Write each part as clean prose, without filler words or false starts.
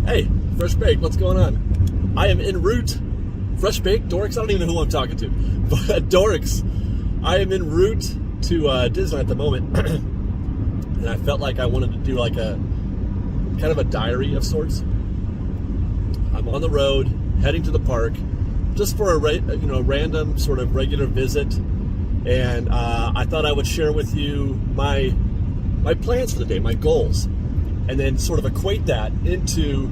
Hey, Fresh Baked, what's going on? I am en route. Fresh Baked, Dorks, I don't even know who I'm talking to. But Dorks, I am en route to Disneyland at the moment. And I felt like I wanted to do like a kind of a diary of sorts. I'm on the road, heading to the park, just for a random sort of regular visit. And I thought I would share with you my plans for the day, my goals, and then sort of equate that into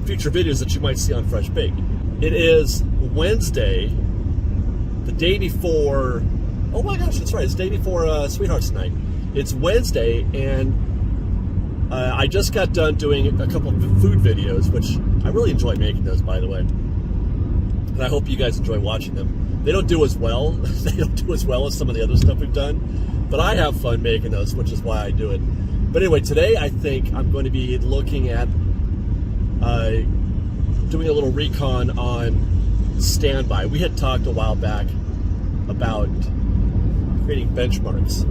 future videos that you might see on Fresh Baked. It is Wednesday, the day before, oh my gosh, that's right, it's the day before Sweethearts Night. It's Wednesday, and I just got done doing a couple of food videos, which I really enjoy making those, by the way. And I hope you guys enjoy watching them. They don't do as well. They don't do as well as some of the other stuff we've done, but I have fun making those, which is why I do it. But anyway, today I think I'm going to be looking at doing a little recon on standby. We had talked a while back about creating benchmarks.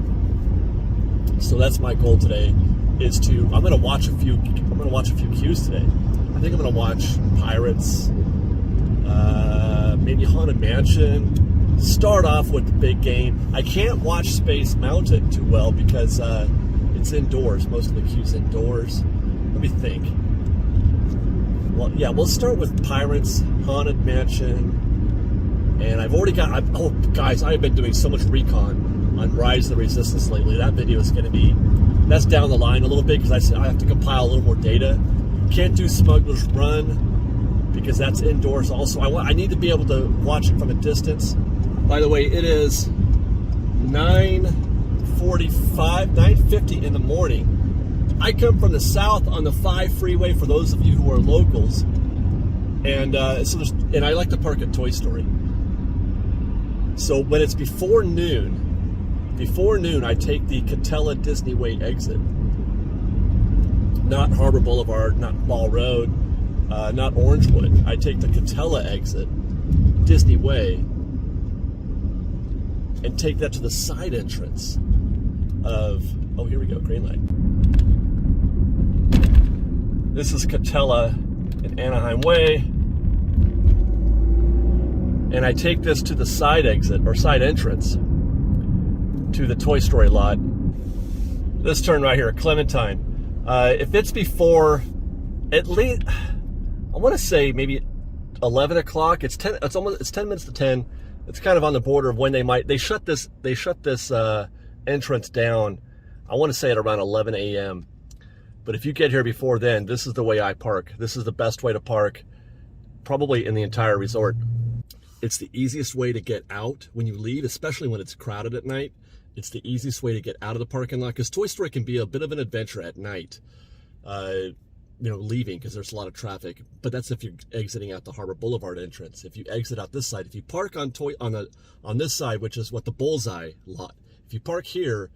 So that's my goal today. I'm going to watch a few queues today. I think I'm going to watch Pirates, maybe Haunted Mansion. Start off with the big game. I can't watch Space Mountain too well because it's indoors. Most of the queues indoors. Let me think. Well, yeah, we'll start with Pirates, Haunted Mansion, and I've already got. Oh, guys, I've been doing so much recon on Rise of the Resistance lately. That video is going to be. That's down the line a little bit because I have to compile a little more data. Can't do Smuggler's Run because that's indoors also. I need to be able to watch it from a distance. By the way, it is 9:50 in the morning. I come from the south on the 5 freeway for those of you who are locals. And and I like to park at Toy Story. So when it's before noon, I take the Catella Disney Way exit. Not Harbor Boulevard, not Ball Road, not Orangewood. I take the Catella exit, Disney Way, and take that to the side entrance of, oh, here we go, green light. This is Catella and Anaheim Way. And I take this to the side exit, or side entrance, to the Toy Story lot. This turn right here, Clementine. If it's before, at least, I want to say maybe 11 o'clock. It's 10 minutes to 10. It's kind of on the border of when they shut this entrance down. I want to say at around 11 a.m. But if you get here before then, this is the way I park. This is the best way to park, probably in the entire resort. It's the easiest way to get out when you leave, especially when it's crowded at night. It's the easiest way to get out of the parking lot because Toy Story can be a bit of an adventure at night, leaving because there's a lot of traffic. But that's if you're exiting out the Harbor Boulevard entrance. If you exit out this side, if you park on this side, which is what the Bullseye lot. If you park here,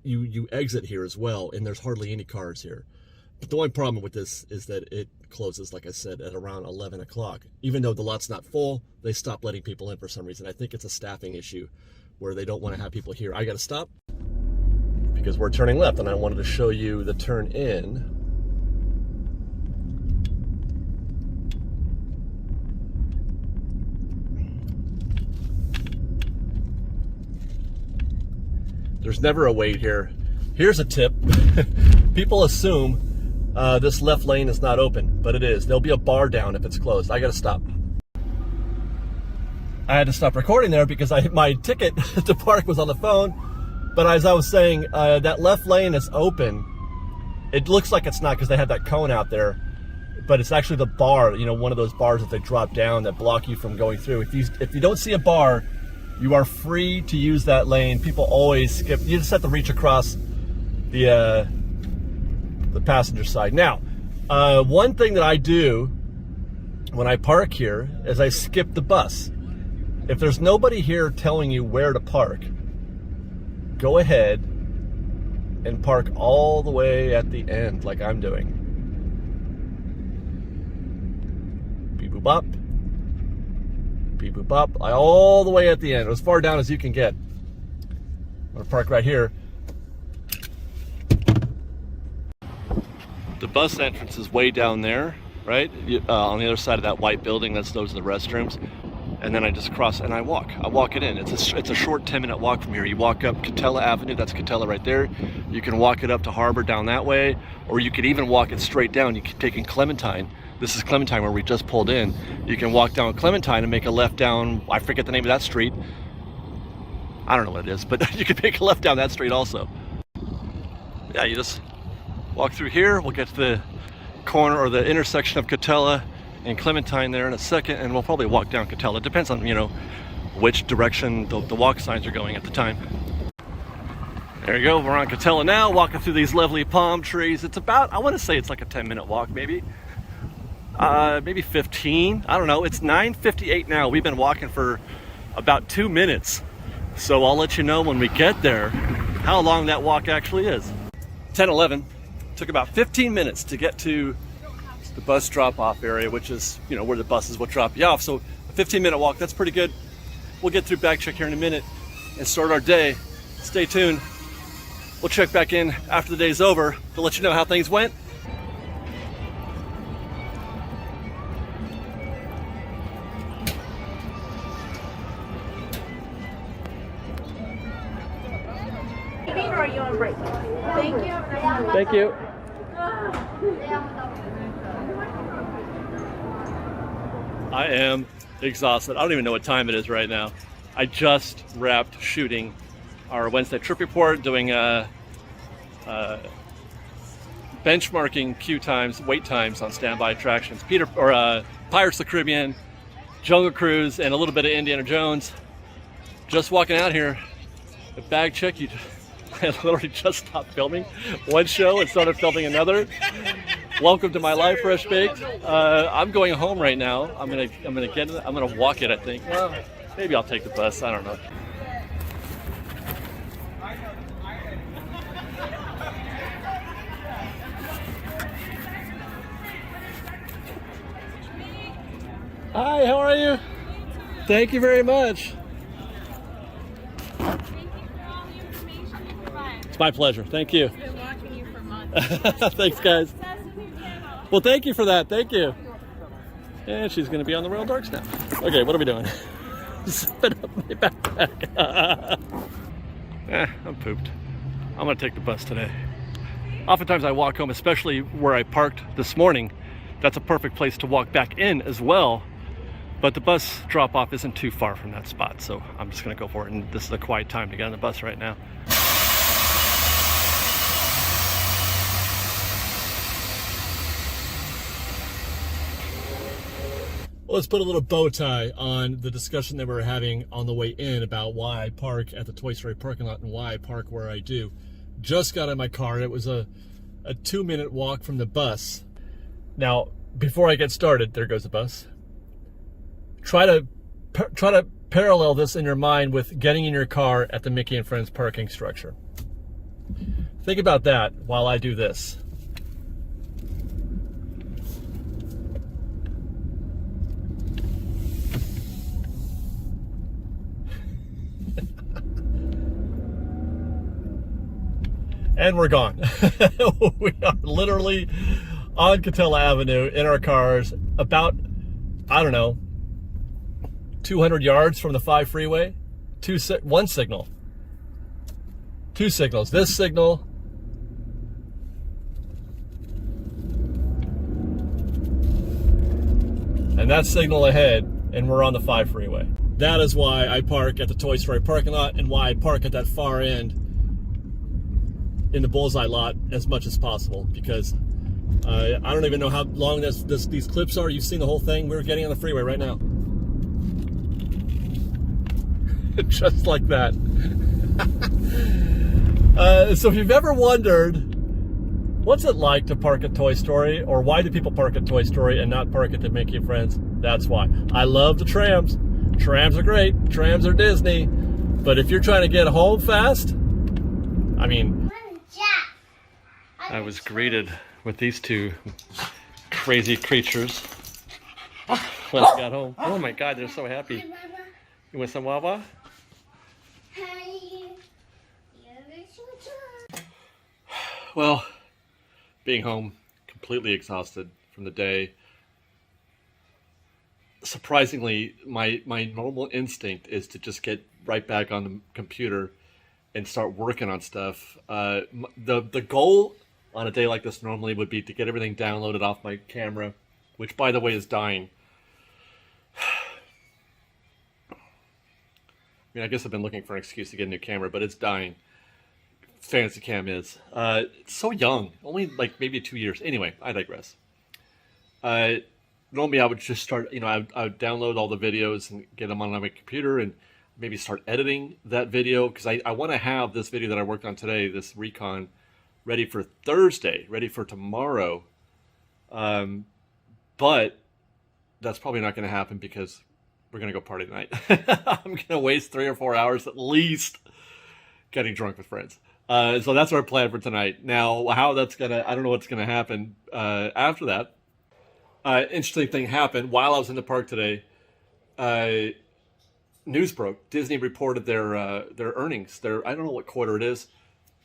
you exit here as well, and there's hardly any cars here. But the only problem with this is that it closes, like I said, at around 11 o'clock. Even though the lot's not full, they stop letting people in for some reason. I think it's a staffing issue where they don't want to have people here. I got to stop because we're turning left, and I wanted to show you the turn in. There's never a wait here. Here's a tip. People assume this left lane is not open, but it is. There'll be a bar down if it's closed. I gotta stop. I had to stop recording there because my ticket to park was on the phone. But as I was saying, that left lane is open. It looks like it's not because they have that cone out there, but it's actually the bar, one of those bars that they drop down that block you from going through. If you don't see a bar, you are free to use that lane. People always skip. You just have to reach across the passenger side. Now, one thing that I do when I park here is I skip the bus. If there's nobody here telling you where to park, go ahead and park all the way at the end like I'm doing. Beep boop bop. Beep boop bop. All the way at the end, as far down as you can get. I'm gonna park right here. The bus entrance is way down there, right? On the other side of that white building, those are the restrooms. And then I just cross and I walk it in. It's a short 10-minute walk from here. You walk up Catella Avenue, that's Catella right there. You can walk it up to Harbor down that way, or you could even walk it straight down. You can take in Clementine. This is Clementine where we just pulled in. You can walk down Clementine and make a left down, I forget the name of that street. I don't know what it is, but you can make a left down that street also. Yeah, you just walk through here. We'll get to the corner or the intersection of Catella and Clementine there in a second, and we'll probably walk down Catella. It depends on, you know, which direction the walk signs are going at the time. There you go, we're on Catella now, walking through these lovely palm trees. It's about, I want to say it's like a 10-minute walk, maybe 15. I don't know. It's 9:58 now. We've been walking for about 2 minutes, so I'll let you know when we get there how long that walk actually is. 10:11. Took about 15 minutes to get to the bus drop-off area, which is, you know, where the buses will drop you off. So a 15-minute walk, that's pretty good. We'll get through back check here in a minute and start our day. Stay tuned. We'll check back in after the day's over to let you know how things went. Or are you on break? Thank you. Thank you. I am exhausted. I don't even know what time it is right now. I just wrapped shooting our Wednesday trip report, doing benchmarking queue times, wait times on standby attractions. Pirates of the Caribbean, Jungle Cruise, and a little bit of Indiana Jones. Just walking out here, the bag check, I literally just stopped filming one show and started filming another. Welcome to my life, Fresh Baked. I'm going home right now. I'm gonna walk it, I think. Well, maybe I'll take the bus. I don't know. Hi, how are you? Thank you very much. It's my pleasure. Thank you. I've been watching you for months. Thanks, guys. Well, thank you for that. Thank you. And she's going to be on the Royal Darks now. Okay, what are we doing? Spin up my backpack. I'm pooped. I'm going to take the bus today. Oftentimes I walk home, especially where I parked this morning. That's a perfect place to walk back in as well. But the bus drop-off isn't too far from that spot, so I'm just going to go for it. And this is a quiet time to get on the bus right now. Let's put a little bow tie on the discussion that we were having on the way in about why I park at the Toy Story parking lot and why I park where I do. Just got in my car. It was a 2-minute walk from the bus. Now, before I get started, there goes the bus. Try to parallel this in your mind with getting in your car at the Mickey and Friends parking structure. Think about that while I do this. And we're gone. We are literally on Catella Avenue in our cars, about, I don't know, 200 yards from the 5 freeway. One signal. 2 signals. This signal and that signal ahead, and we're on the 5 freeway. That is why I park at the Toy Story parking lot and why I park at that far end in the bullseye lot as much as possible, because I don't even know how long these clips are. You've seen the whole thing. We're getting on the freeway right now. Just like that. So if you've ever wondered, what's it like to park at Toy Story, or why do people park at Toy Story and not park at the Mickey and Friends? That's why. I love the trams. Trams are great. Trams are Disney. But if you're trying to get home fast, I mean, I was greeted with these 2 crazy creatures when I got home. Oh my God, they're so happy. You want some Wawa? Well, being home completely exhausted from the day. Surprisingly, my normal instinct is to just get right back on the computer and start working on stuff. The goal on a day like this normally would be to get everything downloaded off my camera, which, by the way, is dying. I mean, I guess I've been looking for an excuse to get a new camera, but it's dying. Fantasy Cam is. It's so young, only like maybe 2 years. Anyway, I digress. Normally I would just start, I would download all the videos and get them on my computer and maybe start editing that video, because I want to have this video that I worked on today, this recon, ready for Thursday, ready for tomorrow. But that's probably not going to happen because we're going to go party tonight. I'm going to waste 3 or 4 hours at least getting drunk with friends. So that's our plan for tonight. Now, how that's going to, I don't know what's going to happen after that. Interesting thing happened while I was in the park today. News broke. Disney reported their earnings. I don't know what quarter it is.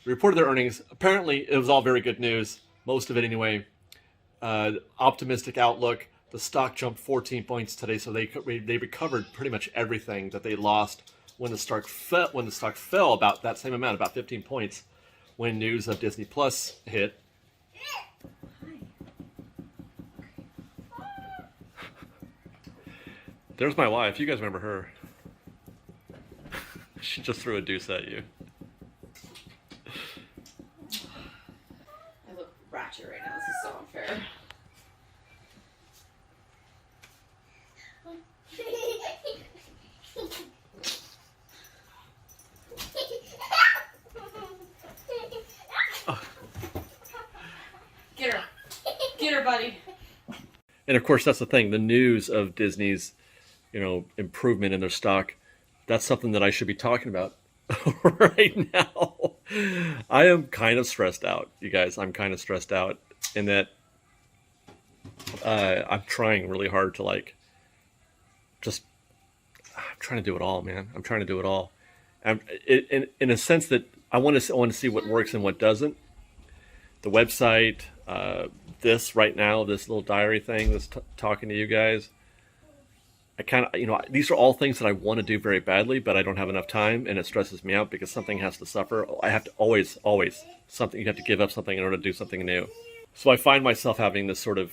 They reported their earnings. Apparently, it was all very good news. Most of it, anyway. Optimistic outlook. The stock jumped 14 points today, so they recovered pretty much everything that they lost when the stock fell. When the stock fell about that same amount, about 15 points, when news of Disney Plus hit. There's my wife. You guys remember her. She just threw a deuce at you. I look ratchet right now. This is so unfair. Get her. Get her, buddy. And of course, that's the thing. The news of Disney's, improvement in their stock, that's something that I should be talking about right now. I am kind of stressed out, you guys. I'm kind of stressed out in that I'm trying really hard to I'm trying to do it all, man. I'm trying to do it all. In a sense that I want to see what works and what doesn't. The website, this right now, this little diary thing, this talking to you guys. I kind of, these are all things that I want to do very badly, but I don't have enough time, and it stresses me out because something has to suffer. I have to always, something, you have to give up something in order to do something new. So I find myself having this sort of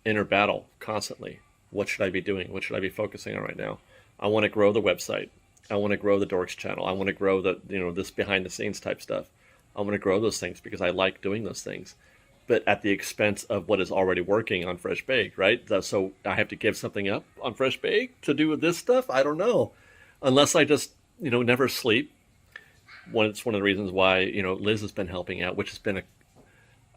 inner battle constantly. What should I be doing? What should I be focusing on right now? I want to grow the website. I want to grow the Dorks channel. I want to grow the, this behind the scenes type stuff. I want to grow those things because I like doing those things, but at the expense of what is already working on Fresh Baked, right? So I have to give something up on Fresh Baked to do with this stuff? I don't know. Unless I just, never sleep. It's one of the reasons why, Liz has been helping out, which has been a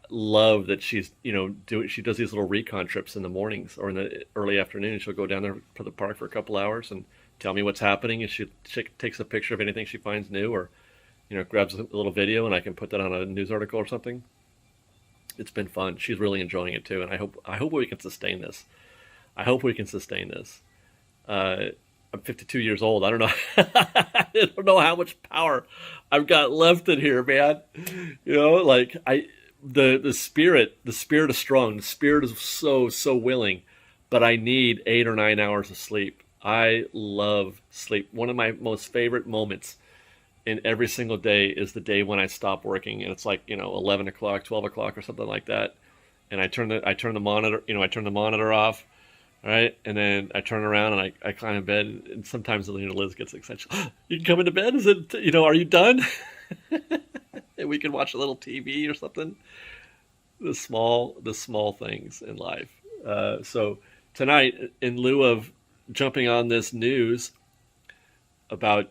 love that she's, she does these little recon trips in the mornings or in the early afternoon. She'll go down there to the park for a couple hours and tell me what's happening. And she takes a picture of anything she finds new, or, grabs a little video and I can put that on a news article or something. It's been fun. She's really enjoying it too, and I hope we can sustain this. I hope we can sustain this. I'm 52 years old. I don't know. I don't know how much power I've got left in here, man. The spirit is strong. The spirit is so willing, but I need 8 or 9 hours of sleep. I love sleep. One of my most favorite moments in every single day is the day when I stop working, and it's 11 o'clock, 12 o'clock, or something like that. And I turn the monitor off, right? And then I turn around and I climb in bed. And sometimes Liz gets excited. You can come into bed. Is it? Are you done? And we can watch a little TV or something. The small things in life. So tonight, in lieu of jumping on this news about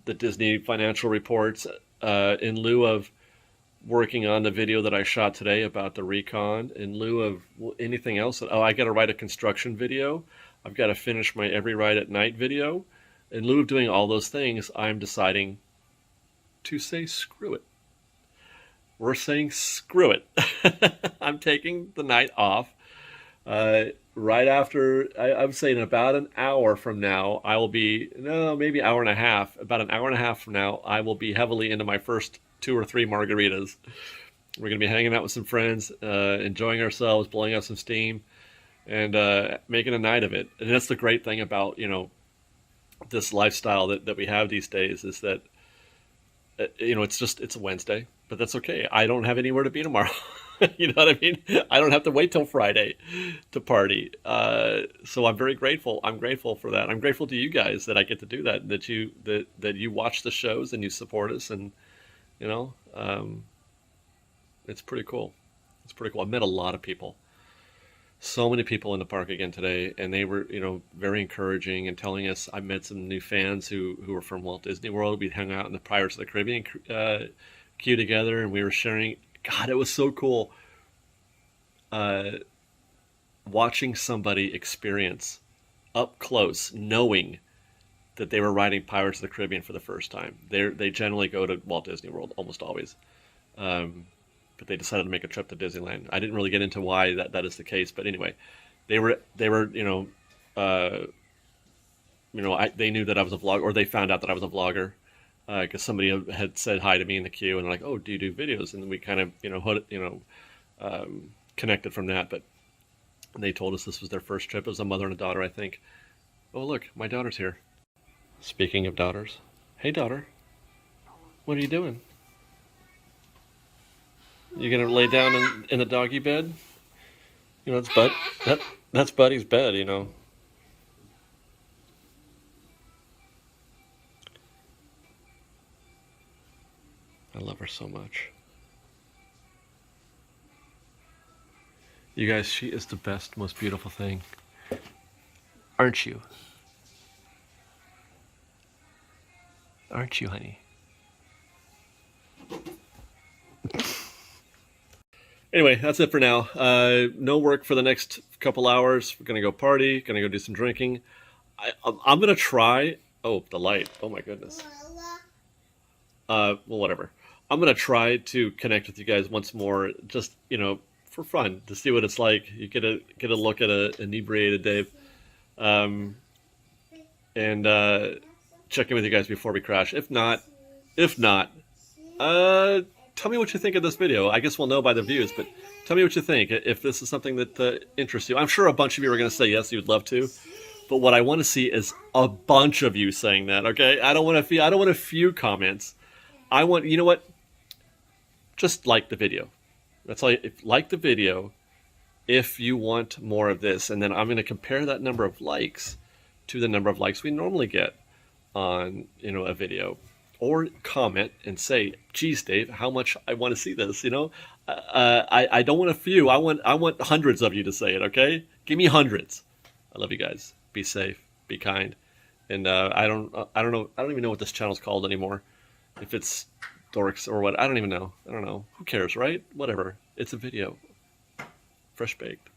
the Disney financial reports, in lieu of working on the video that I shot today about the recon, in lieu of anything else. I got to write a construction video. I've got to finish my Every Ride at Night video. In lieu of doing all those things, I'm deciding to say screw it. We're saying screw it. I'm taking the night off. Right after, I would say in about an hour from now, I will be, maybe an hour and a half. About an hour and a half from now, I will be heavily into my first 2 or 3 margaritas. We're going to be hanging out with some friends, enjoying ourselves, blowing off some steam, and making a night of it. And that's the great thing about, this lifestyle that we have these days is that, it's a Wednesday, but that's okay. I don't have anywhere to be tomorrow. You know what I mean? I don't have to wait till Friday to party. So I'm very grateful. I'm grateful for that. I'm grateful to you guys that I get to do that, that you watch the shows and you support us. And, it's pretty cool. It's pretty cool. I've met a lot of people. So many people in the park again today, and they were, very encouraging and telling us. I met some new fans who were from Walt Disney World. We hung out in the Pirates of the Caribbean queue together, and we were sharing. God, it was so cool watching somebody experience up close, knowing that they were riding Pirates of the Caribbean for the first time. They generally go to Walt Disney World, almost always. But they decided to make a trip to Disneyland. I didn't really get into why that is the case, but anyway, they were they knew that I was a vlogger, or they found out that I was a vlogger because somebody had said hi to me in the queue, and they're like, "Oh, do you do videos?" And we kind of connected from that. But they told us this was their first trip. It was a mother and a daughter, I think. Oh, look, my daughter's here. Speaking of daughters, hey daughter, what are you doing? You gonna lay down in the doggy bed? That's Buddy's bed, I love her so much. You guys, she is the best, most beautiful thing. Aren't you? Aren't you, honey? Anyway, that's it for now. No work for the next couple hours. We're going to go party, going to go do some drinking. I'm going to try... Oh, the light. Oh, my goodness. Well, whatever. I'm going to try to connect with you guys once more, just, for fun, to see what it's like. You get a look at an inebriated Dave. And check in with you guys before we crash. If not, tell me what you think of this video. I guess we'll know by the views, but tell me what you think. If this is something that interests you. I'm sure a bunch of you are going to say yes, you'd love to. But what I want to see is a bunch of you saying that, okay? I don't want a few comments. I want, you know what? Just like the video. That's all. Like the video if you want more of this. And then I'm going to compare that number of likes to the number of likes we normally get on, a video. Or comment and say, geez, Dave, how much I want to see this, I don't want a few. I want hundreds of you to say it, okay? Give me hundreds. I love you guys. Be safe. Be kind. And I don't know. I don't even know what this channel's called anymore. If it's Dorks or what. I don't even know. I don't know. Who cares, right? Whatever. It's a video. Fresh baked.